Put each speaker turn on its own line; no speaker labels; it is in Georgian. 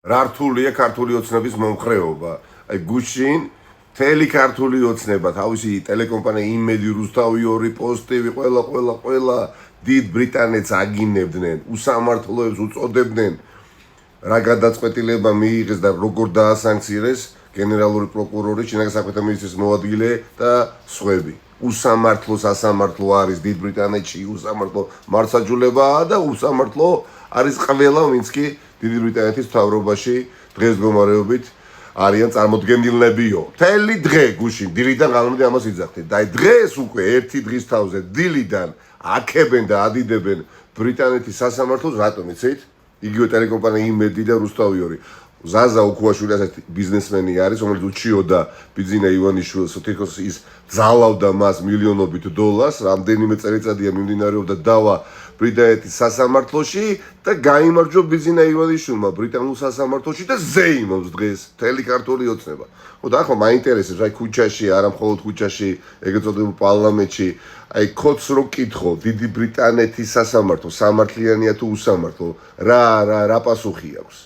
რა რთულია ქართული ოცნების მომხრეობა. აი გუშინ მთელი ქართული ოცნება, თავისი ტელეკომპანია იმედი, რუსთავი 2 პოზიტივი, ყველა დიდ ბრიტანეთს აგინებდნენ, უსამართლოებს უწოდებდნენ. რა გადაწყვეტილება მიიღეს და როგორ დაასანქცირეს გენერალური პროკურორი, შინაგან საქმეთა მინისტრის მოადგილე და სხვები. უსამართლო სასამართლო არის დიდ ბრიტანეთში, უსამართლო მართლმსაჯულებაა და უსამართლო არის ყველა, ვინც კი დიდი ბრიტანეთის მთავრობაში დღესდღეობით არიან წარმოდგენილნებიო. მთელი დღე გუშინ დილიდან ღამემდე ამას იძახდნენ. და დღეს უკვე ერთი დღის თავზე დილიდან აქებენ და ადიდებენ ბრიტანეთის სასამართლოს, რატომ იცით? იგივე ტელეკომპანია იმედი და რუსთავი 2. ზაზა უქუაშვილი ასეთი ბიზნესმენი არის, რომელიც უჩიოდა ბიძინა ივანიშვილს, თითქოს ის ძალავდა მას მილიონობით დოლარს, რამდენიმე წელიწადია მიმდინარეობდა დავა ბრიტანეთის სასამართლოში და გაიმარჯვა ბიძინა ივანიშვილმა ბრიტანულ სასამართლოში და ზეიმობს დღეს მთელი ქართული ოცნება. ხო და ახლა მაინტერესებს, აი ქუჩაში, არა მხოლოდ ქუჩაში, ეგრეთ წოდებულ პარლამენტში, აი კოდს რო კითხო, დიდი ბრიტანეთის სასამართლო სამართლიანია თუ უსამართლო, რა პასუხი აქვს?